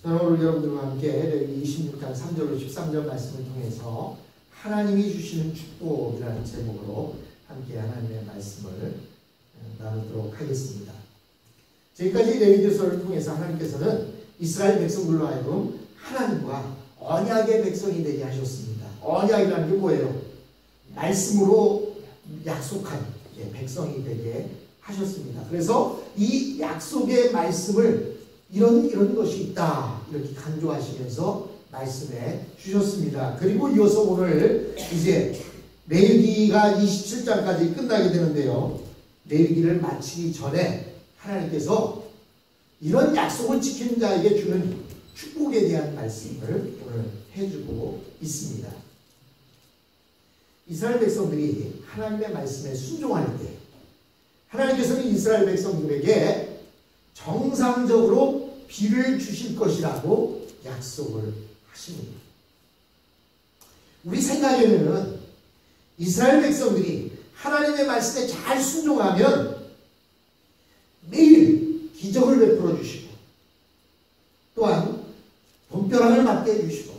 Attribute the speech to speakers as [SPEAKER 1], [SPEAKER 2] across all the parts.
[SPEAKER 1] 저는 오늘 여러분들과 함께 레위기 26장 3절로 13절 말씀을 통해서 하나님이 주시는 축복이라는 제목으로 함께 하나님의 말씀을 나누도록 하겠습니다. 지금까지 레위기서를 통해서 하나님께서는 이스라엘 백성들로 하여금 하나님과 언약의 백성이 되게 하셨습니다. 언약이라는 게 뭐예요? 말씀으로 약속한 백성이 되게 하셨습니다. 그래서 이 약속의 말씀을 이런 것이 있다 이렇게 강조하시면서 말씀해 주셨습니다. 그리고 이어서 오늘 이제 레위기가 27장까지 끝나게 되는데요. 레위기를 마치기 전에 하나님께서 이런 약속을 지키는 자에게 주는 축복에 대한 말씀을 오늘 해주고 있습니다. 이스라엘 백성들이 하나님의 말씀에 순종할 때 하나님께서는 이스라엘 백성들에게 정상적으로 비를 주실 것이라고 약속을 하십니다. 우리 생각에는 이스라엘 백성들이 하나님의 말씀에 잘 순종하면 매일 기적을 베풀어 주시고 또한 돈벼락을 맞게 해주시고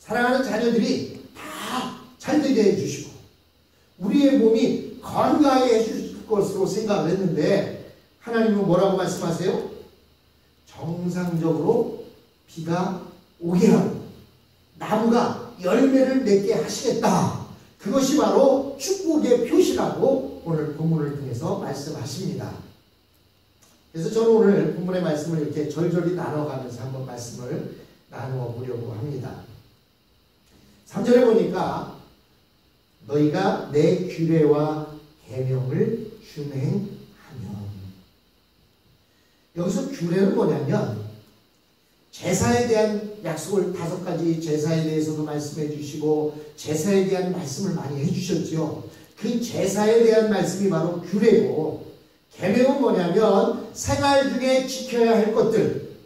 [SPEAKER 1] 사랑하는 자녀들이 다 잘되게 해주시고 우리의 몸이 건강하게 해주실 것으로 생각을 했는데 하나님은 뭐라고 말씀하세요? 정상적으로 비가 오게 하고 나무가 열매를 맺게 하시겠다. 그것이 바로 축복의 표시라고 오늘 본문을 통해서 말씀하십니다. 그래서 저는 오늘 본문의 말씀을 이렇게 절절히 나눠가면서 한번 말씀을 나누어 보려고 합니다. 3절에 보니까 너희가 내 규례와 계명을 준행하면, 여기서 규례는 뭐냐면 제사에 대한 약속을 5가지 제사에 대해서도 말씀해 주시고 제사에 대한 말씀을 많이 해주셨죠. 그 제사에 대한 말씀이 바로 규례고, 계명은 뭐냐면 생활 중에 지켜야 할 것들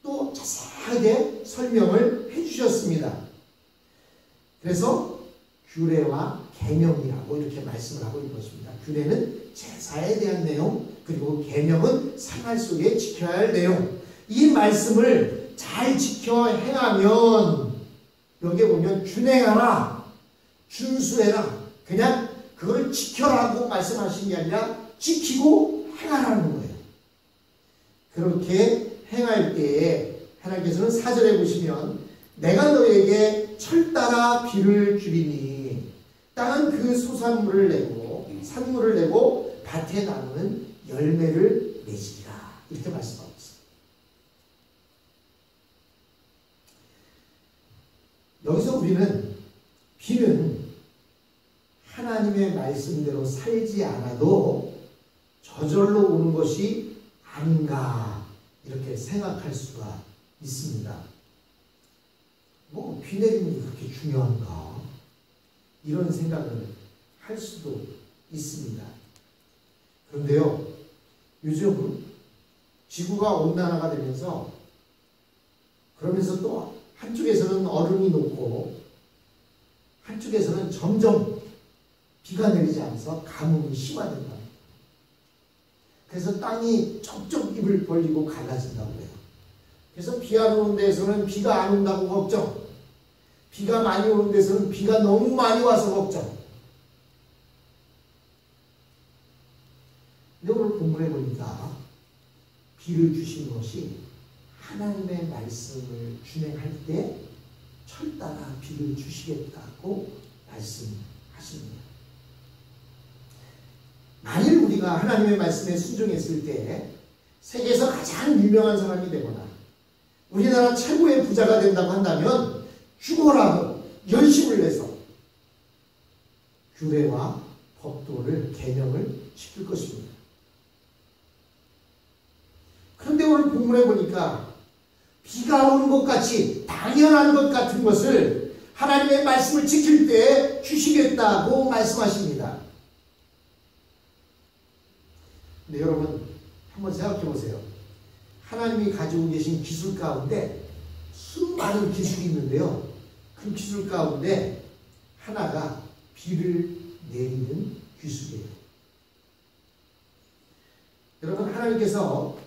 [SPEAKER 1] 또 자세하게 설명을 해주셨습니다. 그래서 규례와 계명이라고 이렇게 말씀을 하고 있는 것입니다. 규례는 제사에 대한 내용, 그리고 계명은 생활 속에 지켜야 할 내용. 이 말씀을 잘 지켜 행하면, 여기에 보면 준행하라, 준수해라, 그냥 그걸 지켜라고 말씀하신 게 아니라 지키고 행하라는 거예요. 그렇게 행할 때에 하나님께서는 4절에 보시면 내가 너에게 철따라 비를 주리니 땅은 그 소산물을 내고 산물을 내고 밭의 나무는 열매를 맺으리라, 이렇게 말씀하고 있어요. 여기서 우리는 비는 하나님의 말씀대로 살지 않아도 저절로 오는 것이 아닌가 이렇게 생각할 수가 있습니다. 뭐 비 내리는 게 그렇게 중요한가 이런 생각을 할 수도 있습니다. 그런데요, 요즘 지구가 온난화가 되면서 그러면서 또 한쪽에서는 얼음이 녹고 한쪽에서는 점점 비가 내리지 않아서 가뭄이 심화된다. 그래서 땅이 쩍쩍 입을 벌리고 갈라진다고 해요. 그래서 비 안 오는 데서는 비가 안 온다고 걱정, 비가 많이 오는 데서는 비가 너무 많이 와서 걱정. 근데 오늘 본문에 보니까 비를 주신 것이 하나님의 말씀을 준행할 때 철따라 비를 주시겠다고 말씀하십니다. 만일 우리가 하나님의 말씀에 순종했을 때 세계에서 가장 유명한 사람이 되거나 우리나라 최고의 부자가 된다고 한다면 죽어라고 열심을 내서 규례와 법도를 계명을 지킬 것입니다. 그런데 오늘 본문에 보니까 비가 오는 것 같이 당연한 것 같은 것을 하나님의 말씀을 지킬 때 주시겠다고 말씀하십니다. 근데 여러분 한번 생각해 보세요. 하나님이 가지고 계신 기술 가운데 수많은 기술이 있는데요. 그 기술 가운데 하나가 비를 내리는 기술이에요. 여러분, 하나님께서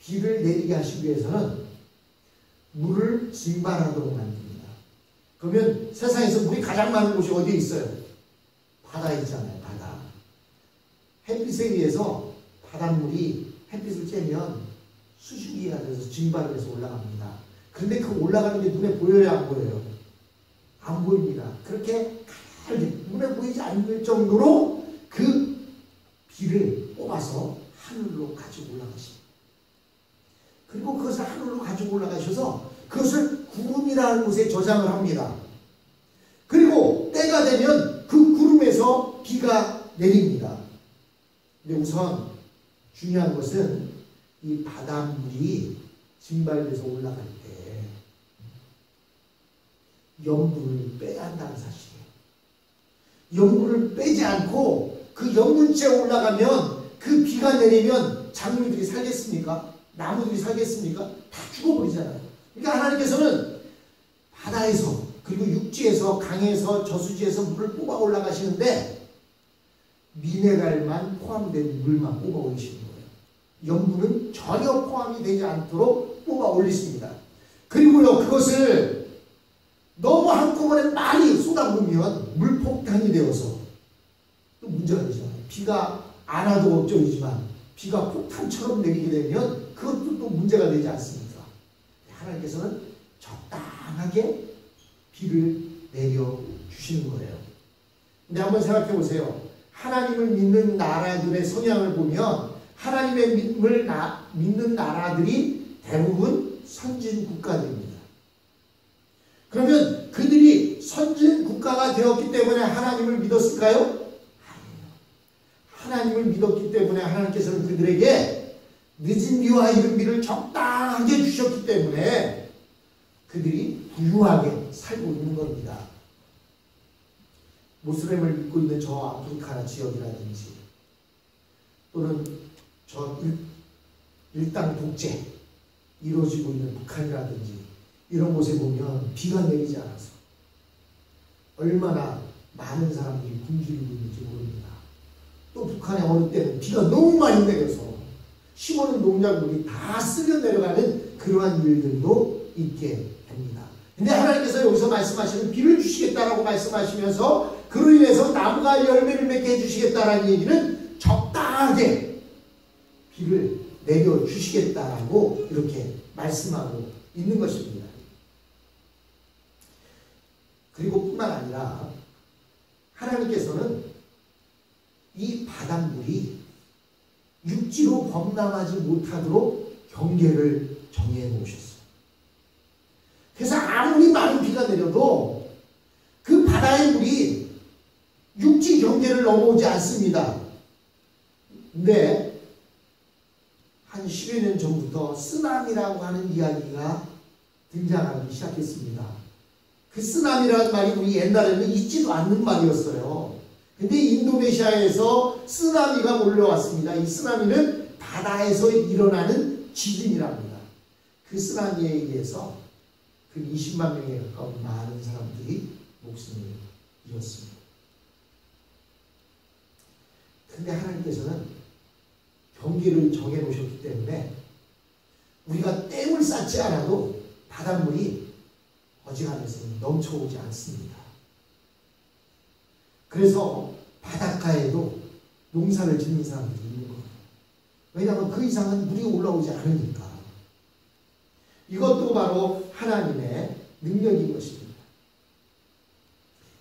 [SPEAKER 1] 비를 내리게 하시기 위해서는 물을 증발하도록 만듭니다. 그러면 세상에서 물이 가장 많은 곳이 어디에 있어요? 바다에 있잖아요. 바다. 햇빛에 의해서 바닷물이 햇빛을 쬐면 수증기가 돼서 증발을 해서 올라갑니다. 그런데 그 올라가는 게 눈에 보여요? 안 보여요? 안 보입니다. 그렇게 눈에 보이지 않을 정도로 그 비를 뽑아서 하늘로 가지고 올라가십니다. 그리고 그것을 하늘로 가지고 올라가셔서 그것을 구름이라는 곳에 저장을 합니다. 그리고 때가 되면 그 구름에서 비가 내립니다. 근데 우선 중요한 것은 이 바닷물이 증발돼서 올라갈 때 염분을 빼야 한다는 사실이에요. 염분을 빼지 않고 그 염분째 올라가면 그 비가 내리면 작물들이 살겠습니까? 나무들이 살겠습니까? 다 죽어버리잖아요. 그러니까 하나님께서는 바다에서 그리고 육지에서 강에서 저수지에서 물을 뽑아 올라가시는데 미네랄만 포함된 물만 뽑아 올리시는 거예요. 염분은 전혀 포함이 되지 않도록 뽑아 올리십니다. 그리고요, 그것을 너무 한꺼번에 많이 쏟아부으면 물폭탄이 되어서 또 문제가 되잖아요. 비가 안 와도 걱정이지만 비가 폭탄처럼 내리게 되면 그것도 또 문제가 되지 않습니까? 하나님께서는 적당하게 비를 내려주시는 거예요. 근데 한번 생각해 보세요. 하나님을 믿는 나라들의 성향을 보면 하나님의 믿는 나라들이 대부분 선진 국가들입니다. 그러면 그들이 선진 국가가 되었기 때문에 하나님을 믿었을까요? 아니에요. 하나님을 믿었기 때문에 하나님께서는 그들에게 늦은 비와 이른 비를 적당하게 주셨기 때문에 그들이 부유하게 살고 있는 겁니다. 모슬렘을 믿고 있는 저 아프리카 지역이라든지 또는 저 일당 독재 이루어지고 있는 북한이라든지 이런 곳에 보면 비가 내리지 않아서 얼마나 많은 사람들이 굶주리고 있는지 모릅니다. 또 북한의 어느 때는 비가 너무 많이 내려서 심어놓은 농작물이 다 쓸려 내려가는 그러한 일들도 있게 됩니다. 근데 하나님께서 여기서 말씀하시는 비를 주시겠다라고 말씀하시면서 그로 인해서 나무가 열매를 맺게 해주시겠다라는 얘기는 적당하게 비를 내려주시겠다라고 이렇게 말씀하고 있는 것입니다. 그리고 뿐만 아니라 하나님께서는 이 바닷물이 육지로 범람하지 못하도록 경계를 정해 놓으셨어요. 그래서 아무리 많은 비가 내려도 그 바다의 물이 육지 경계를 넘어오지 않습니다. 근데 한 10여 년 전부터 쓰나미라고 하는 이야기가 등장하기 시작했습니다. 그 쓰나미라는 말이 우리 옛날에는 있지도 않는 말이었어요. 근데 인도네시아에서 쓰나미가 몰려왔습니다. 이 쓰나미는 바다에서 일어나는 지진이랍니다. 그 쓰나미에 의해서 그 20만 명에 가까운 많은 사람들이 목숨을 잃었습니다. 근데 하나님께서는 경계를 정해 놓으셨기 때문에 우리가 댐을 쌓지 않아도 바닷물이 어지간해서 넘쳐오지 않습니다. 그래서 바닷가에도 농사를 짓는 사람들이 있는 거예요. 왜냐하면 그 이상은 물이 올라오지 않으니까. 이것도 바로 하나님의 능력인 것입니다.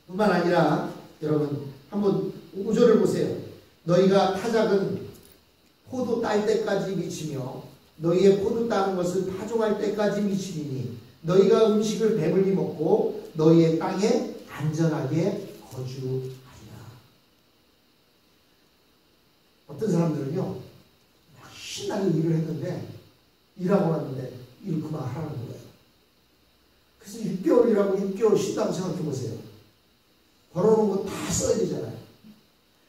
[SPEAKER 1] 뿐만 아니라 여러분 한번 5절을 보세요. 너희가 타작은 포도 딸 때까지 미치며 너희의 포도 따는 것을 파종할 때까지 미치리니 너희가 음식을 배불리 먹고 너희의 땅에 안전하게 거주하리라. 어떤 사람들은요 막 신나게 일을 했는데 일하고 왔는데 일 그만하라는 거예요. 그래서 6개월 일하고 6개월 쉰다고 생각해 보세요. 벌어놓은 거 다 써야 되잖아요.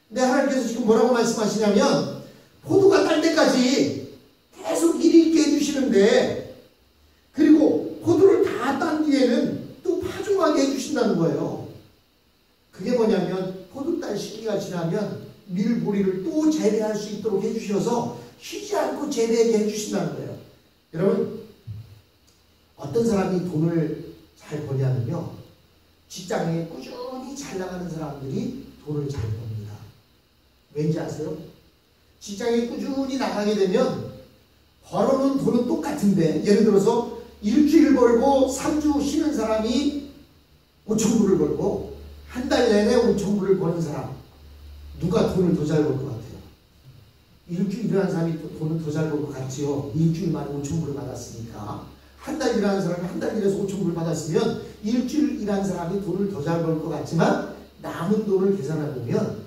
[SPEAKER 1] 근데 하나님께서 지금 뭐라고 말씀하시냐면 포도가 딸 때까지 계속 일 있게 해주시는데 그리고 포도를 다 딴 뒤에는 또 파종하게 해주신다는 거예요. 그게 뭐냐면 포도 딸 시기가 지나면 밀보리를 또 재배할 수 있도록 해주셔서 쉬지 않고 재배하게 해주신다는 거예요. 여러분, 어떤 사람이 돈을 잘 버냐면요, 직장에 꾸준히 잘 나가는 사람들이 돈을 잘 법니다. 왠지 아세요? 직장에 꾸준히 나가게 되면 벌어놓은 돈은 똑같은데, 예를 들어서 일주일 벌고 3주 쉬는 사람이 5,000불을 벌고 한 달 내내 5,000불을 버는 사람, 누가 돈을 더 잘 벌 것 같아요? 일주일 일하는 사람이 돈을 더 잘 벌 것 같지요. 일주일 만에 5,000불을 받았으니까. 한 달 일하는 사람이 한 달 일해서 5,000불을 받았으면 일주일 일한 사람이 돈을 더 잘 벌 것 같지만, 남은 돈을 계산해 보면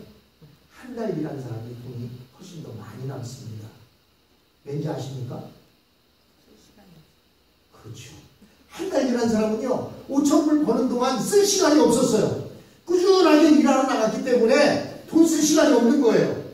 [SPEAKER 1] 한 달 일한 사람이 돈이 훨씬 더 많이 남습니다. 왠지 아십니까? 그렇죠. 한 달 일한 사람은요, 5,000불 버는 동안 쓸 시간이 없었어요. 꾸준하게 일하러 나갔기 때문에 돈 쓸 시간이 없는 거예요.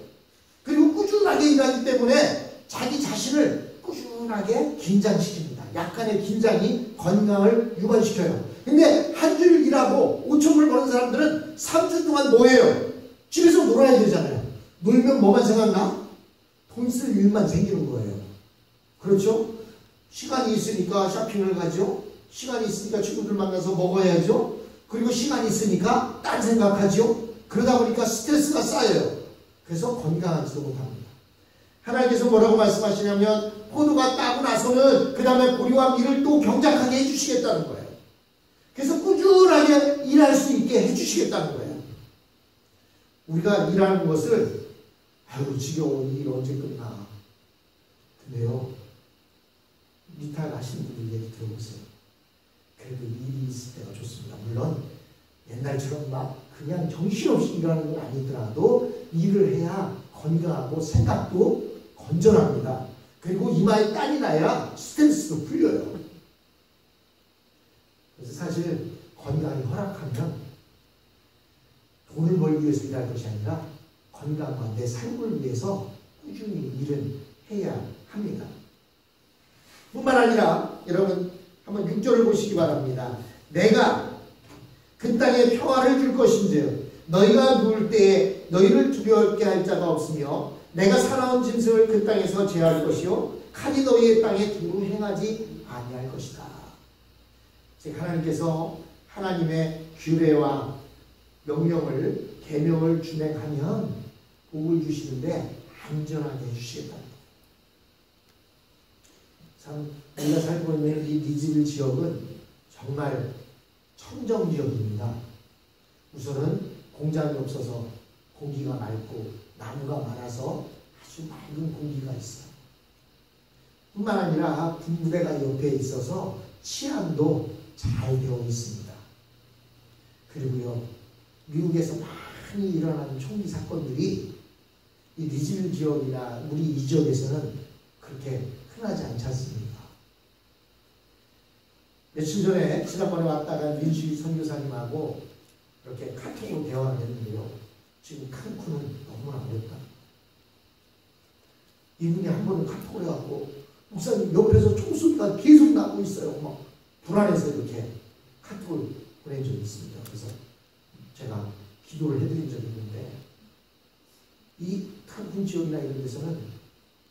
[SPEAKER 1] 그리고 꾸준하게 일하기 때문에 자기 자신을 꾸준하게 긴장시킵니다. 약간의 긴장이 건강을 유발시켜요. 근데 한 줄 일하고 5,000불 버는 사람들은 3주 동안 뭐예요? 집에서 놀아야 되잖아요. 놀면 뭐만 생각나? 돈 쓸 일만 생기는 거예요. 그렇죠? 시간이 있으니까 쇼핑을 가죠. 시간이 있으니까 친구들 만나서 먹어야죠. 그리고 시간이 있으니까 딴 생각하죠. 그러다 보니까 스트레스가 쌓여요. 그래서 건강하지도 못합니다. 하나님께서 뭐라고 말씀하시냐면, 포도가 따고 나서는 그 다음에 보리와 밀을 또 경작하게 해주시겠다는 거예요. 그래서 꾸준하게 일할 수 있게 해주시겠다는 거예요. 우리가 일하는 것을, 아유 지겨워, 일 언제 끝나. 근데요, 리타일 하시는 분들 얘기 들어보세요. 그래도 일이 있을 때가 좋습니다. 물론 옛날처럼 막 그냥 정신없이 일하는 건 아니더라도 일을 해야 건강하고 생각도 건전합니다. 그리고 이마에 땀이 나야 스트레스도 풀려요. 그래서 사실 건강이 허락하면 돈을 벌기 위해서 일할 것이 아니라 건강과 내 삶을 위해서 꾸준히 일은 해야 합니다. 뿐만 아니라 여러분 한번 6절을 보시기 바랍니다. 내가 그 땅에 평화를 줄 것인지요, 너희가 누울 때에 너희를 두려워하게 할 자가 없으며, 내가 사나운 짐승을 그 땅에서 제할 것이요 칼이 너희의 땅에 두루 행하지 아니할 것이다. 즉 하나님께서 하나님의 규례와 명령을, 계명을 준행하면 복을 주시는데 안전하게 해주시겠다. 참 우리가 살고 있는 이 리즈빌 지역은 정말 청정 지역입니다. 우선은 공장이 없어서 공기가 맑고 나무가 많아서 아주 맑은 공기가 있어요. 뿐만 아니라 군부대가 옆에 있어서 치안도 잘 되어 있습니다. 그리고요, 미국에서 많이 일어나는 총기 사건들이 이 리즈빌 지역이나 우리 이 지역에서는 그렇게 흔하지 않지 않습니까? 며칠 전에 지난번에 왔다가 민수희 선교사님하고 이렇게 카톡으로 대화를 했는데요. 지금 칸쿤은 너무나 어렵다. 이분이 한 번은 카톡을 해갖고, 목사님 옆에서 총소리가 계속 나고 있어요. 막 불안해서 이렇게 카톡을 보낸 적이 있습니다. 그래서 제가 기도를 해드린 적이 있는데, 이 칸쿤 지역이나 이런 데서는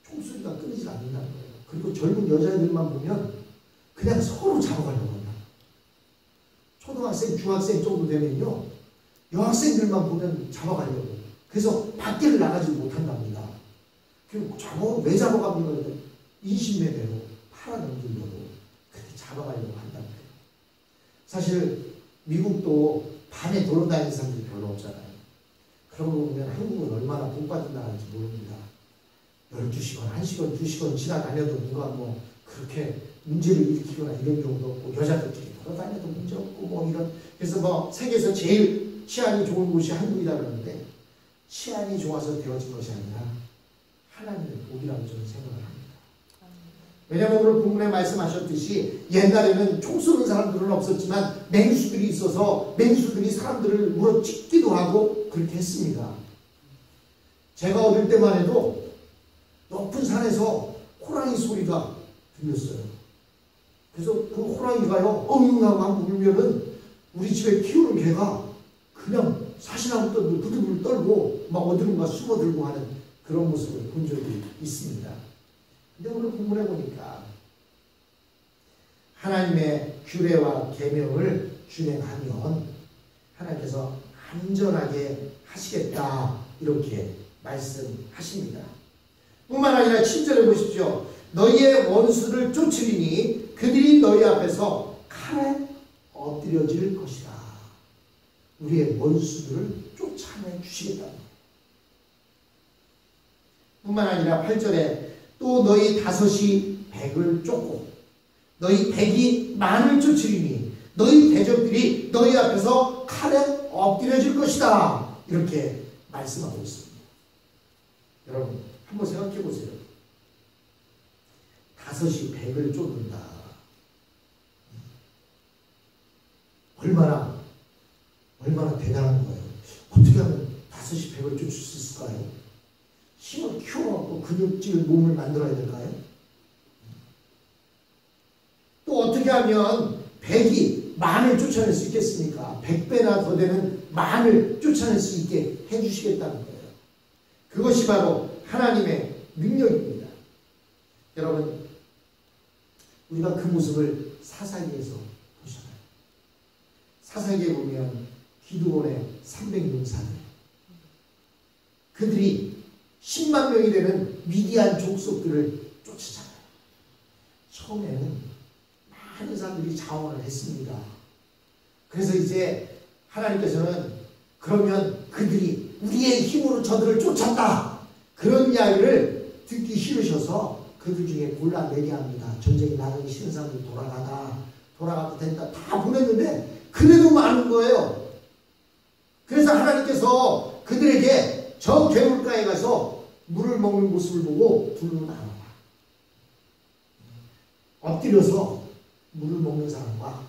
[SPEAKER 1] 총소리가 끊이지 않는다는 거예요. 그리고 젊은 여자애들만 보면 그냥 서로 잡아가려고 한다. 초등학생, 중학생 정도 되면요, 여학생들만 보면 잡아가려고. 그래서 밖에를 나가지 못한답니다. 그리고 왜 잡아갑니까? 인신매매로, 팔아넘기려고 그렇게 잡아가려고 한다는 거예요. 사실 미국도 밤에 돌아다니는 사람들이 별로 없잖아요. 그런 거 보면 한국은 얼마나 복받은 나라인지 모릅니다. 12시간, 1시간, 2시간 지나다녀도 누가 뭐 그렇게 문제를 일으키거나 이런 경우도 없고, 여자들끼리 돌아다녀도 문제 없고 뭐 이런. 그래서 뭐 세계에서 제일 치안이 좋은 곳이 한국이다 그러는데, 치안이 좋아서 되어진 것이 아니라 하나님의 복이라고 저는 생각을 합니다. 왜냐하면 오늘 본문에 말씀하셨듯이 옛날에는 총 쏘는 사람들은 없었지만 맹수들이 있어서 맹수들이 사람들을 물어 찢기도 하고 그렇게 했습니다. 제가 어릴 때만 해도 높은 산에서 호랑이 소리가 들렸어요. 그래서 그 호랑이가요, 엉엉하고 한번 울면은 우리 집에 키우는 개가 그냥 사시나무 떨고 부들부들 떨고 막 어디론가 숨어들고 하는 그런 모습을 본 적이 있습니다. 근데 오늘 본문에 보니까 하나님의 규례와 계명을 준행하면 하나님께서 안전하게 하시겠다 이렇게 말씀하십니다. 뿐만 아니라 7절에 보십시오. 너희의 원수를 쫓으리니 그들이 너희 앞에서 칼에 엎드려질 것이다. 우리의 원수들을 쫓아내 주시겠다. 뿐만 아니라 8절에 또 너희 5이 100을 쫓고 너희 100이 만을 쫓으리니 너희 대적들이 너희 앞에서 칼에 엎드려질 것이다. 이렇게 말씀하고 있습니다. 여러분 한번 생각해 보세요. 5이 100을 쫓는다. 얼마나 대단한 거예요. 어떻게 하면 5이 100을 쫓을 수 있을까요? 힘을 키워갖고 근육질 몸을 만들어야 될까요? 또 어떻게 하면 100이 만을 쫓아낼 수 있겠습니까? 100배나 더 되는 만을 쫓아낼 수 있게 해주시겠다는 거예요. 그것이 바로 하나님의 능력입니다. 여러분, 우리가 그 모습을 사사기에서 보잖아요. 사사기에 보면 기드온의 300용사들, 그들이 10만 명이 되는 위대한 족속들을 쫓으잖아요. 처음에는 많은 사람들이 자원을 했습니다. 그래서 이제 하나님께서는 그러면 그들이 우리의 힘으로 저들을 쫓았다. 그런 이야기를 듣기 싫으셔서 그들 중에 골라내게 합니다. 전쟁이 나가기 싫은 사람들이 돌아가도 된다. 다 보냈는데 그래도 많은 거예요. 그래서 하나님께서 그들에게 저 개울가에 가서 물을 먹는 모습을 보고 둘로 나눠라. 엎드려서 물을 먹는 사람과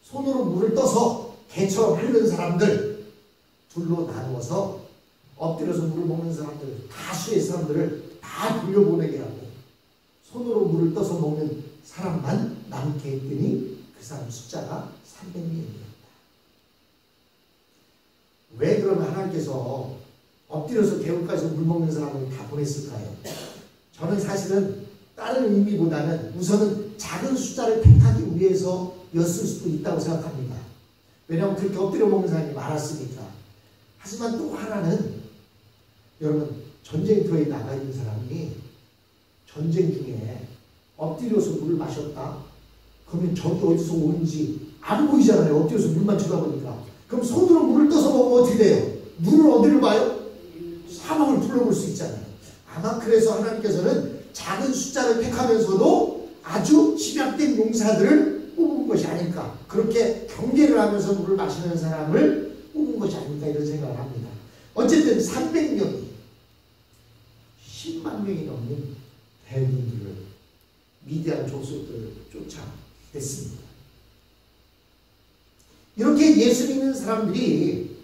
[SPEAKER 1] 손으로 물을 떠서 개처럼 흐르는 사람들 둘로 나누어서 엎드려서 물을 먹는 사람들, 다수의 사람들을 다 돌려보내게 하고 손으로 물을 떠서 먹는 사람만 남게 했더니 그 사람 숫자가 300명이었다. 왜 그러면 하나님께서 엎드려서 개울가에서 물 먹는 사람을 다 보냈을까요? 저는 사실은 다른 의미보다는 우선은 작은 숫자를 택하기 위해서였을 수도 있다고 생각합니다. 왜냐하면 그렇게 엎드려 먹는 사람이 많았으니까. 하지만 또 하나는 여러분 전쟁터에 나가 있는 사람이 전쟁 중에 엎드려서 물을 마셨다? 그러면 적이 어디서 오는지 안 보이잖아요. 엎드려서 물만 쳐다보니까. 그럼 손으로 물을 떠서 먹으면 어떻게 돼요? 물을 어디를 봐요? 사방을 둘러볼 수 있잖아요. 아마 그래서 하나님께서는 작은 숫자를 택하면서도 아주 집약된 용사들을 뽑은 것이 아닐까. 그렇게 경계를 하면서 물을 마시는 사람을 뽑은 것이 아닐까 이런 생각을 합니다. 어쨌든 300명이 10만 명이 넘는 대군들을 위대한 족속들을 쫓아냈습니다. 이렇게 예수 믿는 사람들이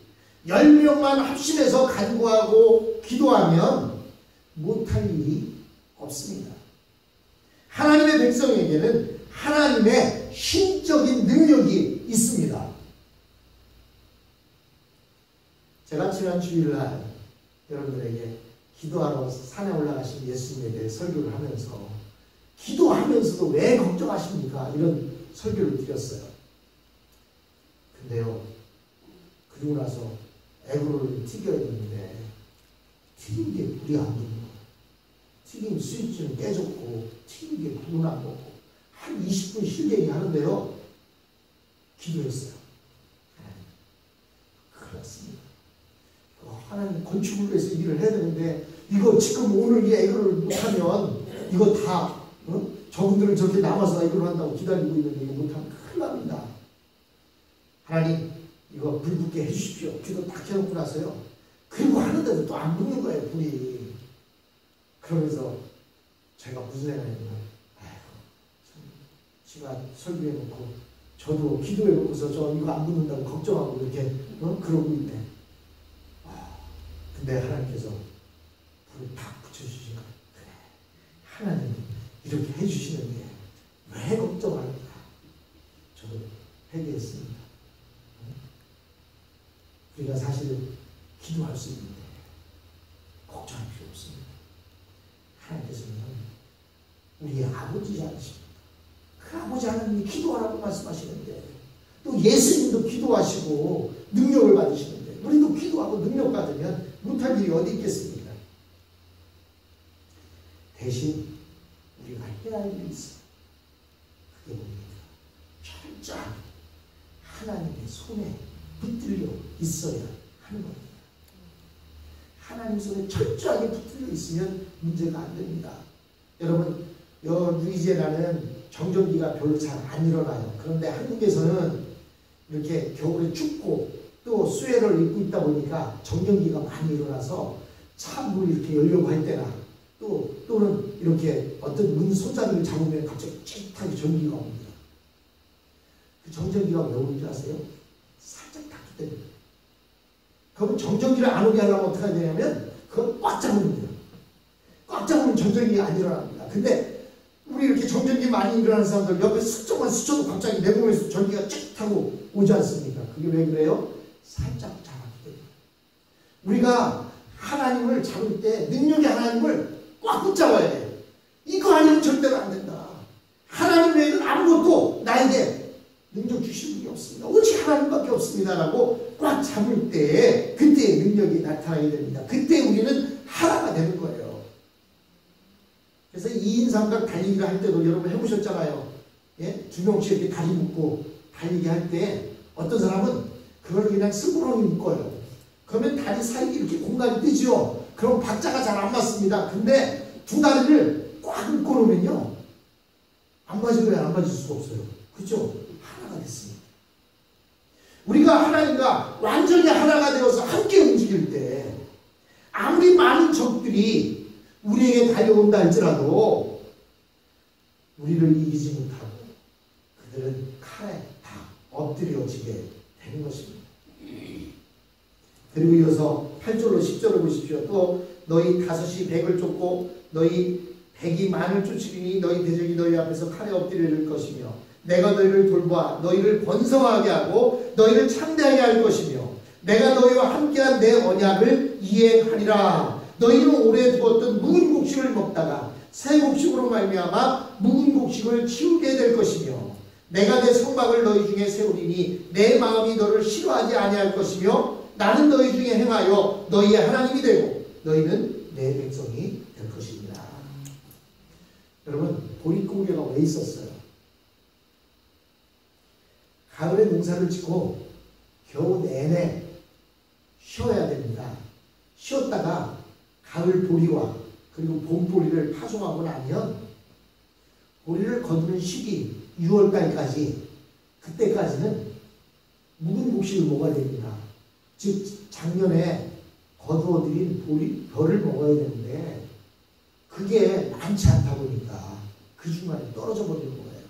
[SPEAKER 1] 10명만 합심해서 간구하고 기도하면 못할 일이 없습니다. 하나님의 백성에게는 하나님의 신적인 능력이 있습니다. 제가 지난 주일날 여러분들에게 기도하러 산에 올라가신 예수님에 대해 설교를 하면서 기도하면서도 왜 걱정하십니까? 이런 설교를 드렸어요. 근데요, 그리고 나서 에그로를 튀겨야 되는데 튀긴 게 불이 안 붙는 거예요. 튀김 스위치는 깨졌고 튀긴 게 불은 안 붙고 한 20분 실갱이 하는데요, 기도했어요. 큰일 났습니다. 하나님 건축을 위해서 일을 해야 되는데 이거 지금 오늘 이 에그로를 못하면 이거 다 저분들은 저렇게 남아서 에그로 한다고 기다리고 있는데 이거 못하면 큰일 납니다. 하나님 이거 불 붙게 해주십시오. 기도 딱 해놓고 나서요. 그리고 하는데도 또 안 붙는 거예요, 불이. 그러면서 제가 무슨 생각했냐면, 아이고, 제가 설교해놓고, 저도 기도해놓고서 저 이거 안 붙는다고 걱정하고 이렇게, 그러고 있네. 근데 하나님께서 불을 딱 붙여주시니까, 그래, 하나님 이렇게 해주시는데, 왜 걱정합니까? 저도 회개했습니다. 우리가 사실은 기도할 수 있는데 걱정할 필요 없습니다. 하나님께서는 우리의 아버지지 않으십니까? 그 아버지 아버지 하나님이 기도하라고 말씀하시는데, 또 예수님도 기도하시고 능력을 받으시는데, 우리도 기도하고 능력 받으면 못할 일이 어디 있겠습니까? 대신 우리가 해야 할 일이 있어요. 그게 뭡니까? 철저하게 하나님의 손에 붙들려 있어야 하는 겁니다. 하나님 손에 철저하게 붙들려 있으면 문제가 안 됩니다. 여러분, 루이지애나는 정전기가 별로 잘 안 일어나요. 그런데 한국에서는 이렇게 겨울에 춥고 또 스웨터를 입고 있다 보니까 정전기가 많이 일어나서 차 문을 이렇게 열려고 할 때나 또는 이렇게 어떤 문 손잡이를 잡으면 갑자기 찌릿하게 전기가 옵니다. 그 정전기가 왜 오는지 아세요? 살짝 닫기 때문에. 그러면 정전기를 안 오게 하려면 어떻게 해야 되냐면 그걸 꽉 잡으면 돼요. 꽉 잡으면 정전기가 안 일어납니다. 근데 우리 이렇게 정전기 많이 일어나는 사람들 옆에 슬쩍만 스쳐도 갑자기 내 몸에서 전기가 찌릿하고 오지 않습니까? 그게 왜 그래요? 살짝 잡았기 때문에. 우리가 하나님을 잡을 때 능력의 하나님을 꽉 붙잡아야 돼요. 이거 아니면 절대로 안 된다. 하나님 외에는 아무것도 나에게 능력 주실 분이 없습니다. 오직 하나님밖에 없습니다라고 꽉 잡을 때 그때 능력이 나타나게 됩니다. 그때 우리는 하나가 되는 거예요. 그래서 2인 삼각 달리기를 할 때도 여러분 해보셨잖아요. 예? 두 명씩 이렇게 다리 묶고 달리기 할 때 어떤 사람은 그걸 그냥 스스로 묶어요. 그러면 다리 사이에 이렇게 공간이 뜨죠. 그럼 박자가 잘 안 맞습니다. 근데 두 다리를 꽉 묶어 놓으면요, 안 맞으면 안 맞을 수가 없어요. 그죠? 하나가 됐습니다. 우리가 하나님과 완전히 하나가 되어서 함께 움직일 때 아무리 많은 적들이 우리에게 달려온다 할지라도 우리를 이기지 못하고 그들은 칼에 다 엎드려지게 되는 것입니다. 그리고 이어서 8절로 10절을 보십시오. 또 너희 5이 100을 쫓고 너희 100이 만을 쫓으리니 너희 대적이 너희 앞에서 칼에 엎드릴 것이며 내가 너희를 돌보아 너희를 번성하게 하고 너희를 창대하게 할 것이며 내가 너희와 함께한 내 언약을 이행하리라. 너희는 오래 두었던 묵은 곡식을 먹다가 새 곡식으로 말미암아 묵은 곡식을 치우게 될 것이며 내가 내 성막을 너희 중에 세우리니 내 마음이 너를 싫어하지 아니할 것이며 나는 너희 중에 행하여 너희의 하나님이 되고 너희는 내 백성이 될 것입니다. 여러분, 보릿고개가 왜 있었어요? 가을에 농사를 짓고 겨우 내내 쉬어야 됩니다. 쉬었다가 가을 보리와 그리고 봄 보리를 파송하고 나면 보리를 거두는 시기 6월달까지, 그때까지는 묵은 곡식을 먹어야 됩니다. 즉 작년에 거두어들인 보리 벼를 먹어야 되는데 그게 많지 않다 보니까 그 중간에 떨어져 버리는 거예요.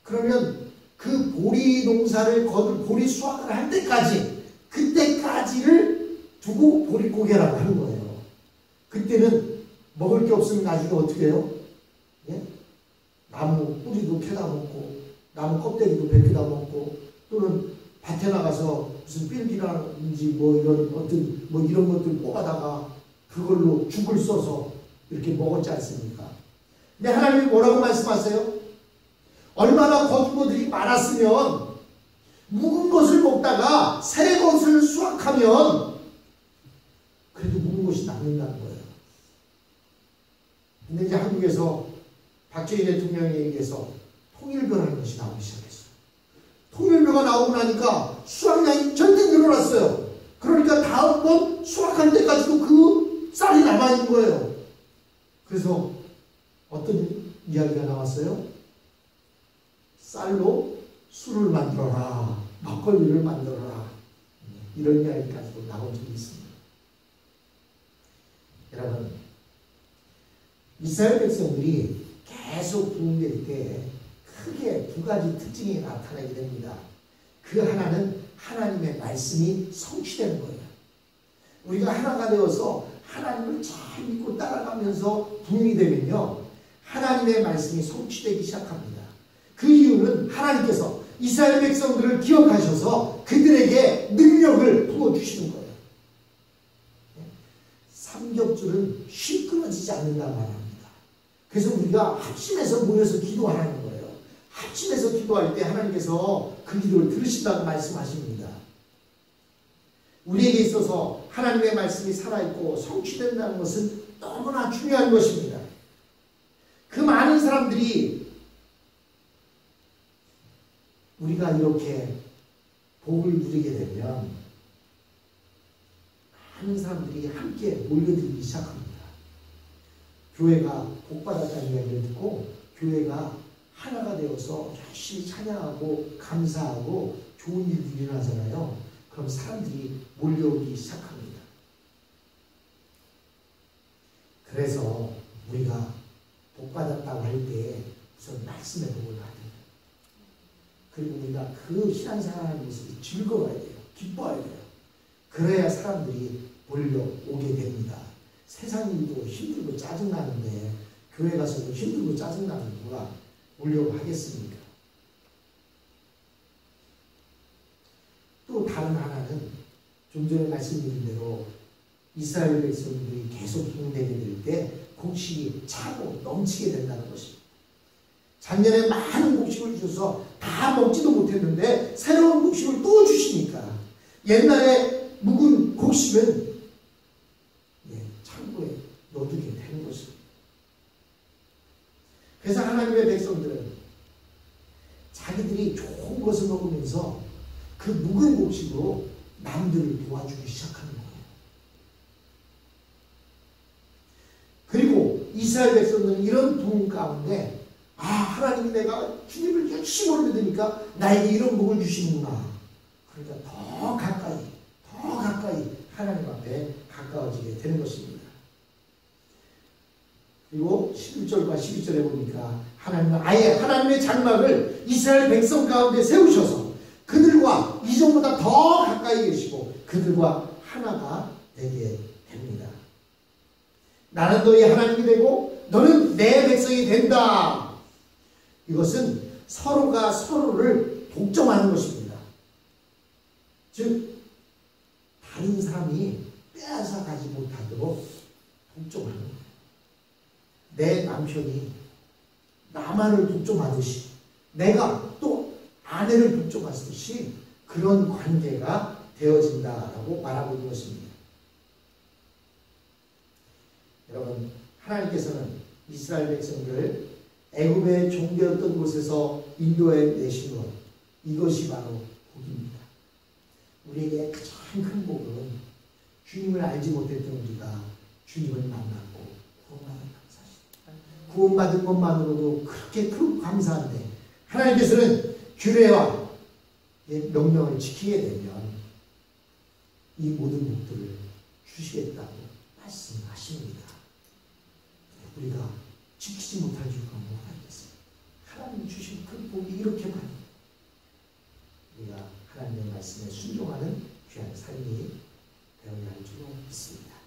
[SPEAKER 1] 그러면 그 보리 농사를 거둔 보리 수확을 할 때까지, 그때까지를 두고 보릿고개라고 하는 거예요. 그때는 먹을 게 없으면 나중에 어떻게 해요? 예? 나무 뿌리도 캐다 먹고 나무 껍데기도 벗겨다 먹고 또는 밭에 나가서 무슨 삘기라든지 뭐 이런 어떤 뭐 이런 것들 뽑아다가 그걸로 죽을 써서 이렇게 먹었지 않습니까? 근데 하나님이 뭐라고 말씀하세요? 얼마나 거두고들이 많았으면 묵은 것을 먹다가 새 것을 수확하면 그래도 묵은 것이 남는다는 거예요. 근데 이제 한국에서 박정희 대통령에 의해서 통일교라는 것이 나오기 시작했어요. 통일교가 나오고 나니까 수확량이 절대 늘어났어요. 그러니까 다음번 수확할 때까지도 그 쌀이 남아있는 거예요. 그래서 어떤 이야기가 나왔어요? 쌀로 술을 만들어라, 막걸리를 만들어라, 이런 이야기까지도 나온 적이 있습니다. 여러분, 이스라엘 백성들이 계속 부흥될 때 크게 두 가지 특징이 나타나게 됩니다. 그 하나는 하나님의 말씀이 성취되는 거예요. 우리가 하나가 되어서 하나님을 잘 믿고 따라가면서 부흥이 되면요, 하나님의 말씀이 성취되기 시작합니다. 그 이유는 하나님께서 이스라엘 백성들을 기억하셔서 그들에게 능력을 부어주시는 거예요. 삼겹줄은 쉽 끊어지지 않는다는 말합니다. 그래서 우리가 합심해서 모여서 기도하라는 거예요. 아침에서 기도할 때 하나님께서 그 기도를 들으신다고 말씀하십니다. 우리에게 있어서 하나님의 말씀이 살아있고 성취된다는 것은 너무나 중요한 것입니다. 그 많은 사람들이 우리가 이렇게 복을 누리게 되면 많은 사람들이 함께 몰려들기 시작합니다. 교회가 복받았다는 이야기를 듣고 교회가 하나가 되어서 열심히 찬양하고 감사하고 좋은 일들이 일어나잖아요. 그럼 사람들이 몰려오기 시작합니다. 그래서 우리가 복받았다고 할 때 우선 말씀의 복을 받아야 돼요. 그리고 우리가 그 신앙생활하는 모습이 즐거워야 돼요. 기뻐야 돼요. 그래야 사람들이 몰려오게 됩니다. 세상 일도 힘들고 짜증나는데 교회 가서도 힘들고 짜증나는 누가 오려고 하겠습니까? 또 다른 하나는 좀 전에 말씀드린 대로 이스라엘 백성들이 계속 흥되게 될 때 곡식이 차고 넘치게 된다는 것입니다. 작년에 많은 곡식을 주셔서 다 먹지도 못했는데 새로운 곡식을 또 주시니까 옛날에 묵은 곡식은 창고에 넣어두게 되는 것입니다. 그래서 하나님의 백성들은 자기들이 좋은 것을 먹으면서 그 묵은 곡식으로 남들을 도와주기 시작하는 거예요. 그리고 이스라엘 백성들은 이런 부흥 가운데 하나님이 내가 주님을 열심히 올려드니까 나에게 이런 복을 주시는구나. 그러니까 더 가까이 하나님 앞에 가까워지게 되는 것입니다. 그리고 11절과 12절에 보니까 하나님은 아예 하나님의 장막을 이스라엘 백성 가운데 세우셔서 그들과 이전보다 더 가까이 계시고 그들과 하나가 되게 됩니다. 나는 너희 하나님이 되고 너는 내 백성이 된다. 이것은 서로가 서로를 독점하는 것입니다. 즉 다른 사람이 빼앗아 가지 못하도록 독점하는 거예요. 내 남편이 나만을 독점하듯이 내가 또 아내를 독점하듯이 그런 관계가 되어진다라고 말하고 있는 것입니다. 여러분, 하나님께서는 이스라엘 백성들을 애굽의 종되었던 곳에서 인도해 내신 것, 이것이 바로 복입니다. 우리에게 가장 큰 복은 주님을 알지 못했던 우리가 주님을 만났고 구원받은 감사입니다. 구원받은 것만으로도 그렇게 큰 감사한데 하나님께서는 규례와 명령을 지키게 되면 이 모든 복들을 주시겠다고 말씀하십니다. 우리가 지키지 못할 이유가 뭐가 있겠습니까? 하나님이 주신 그 복이 이렇게 많습니다. 우리가 하나님의 말씀에 순종하는 귀한 삶이 되어야 할 줄로 믿습니다.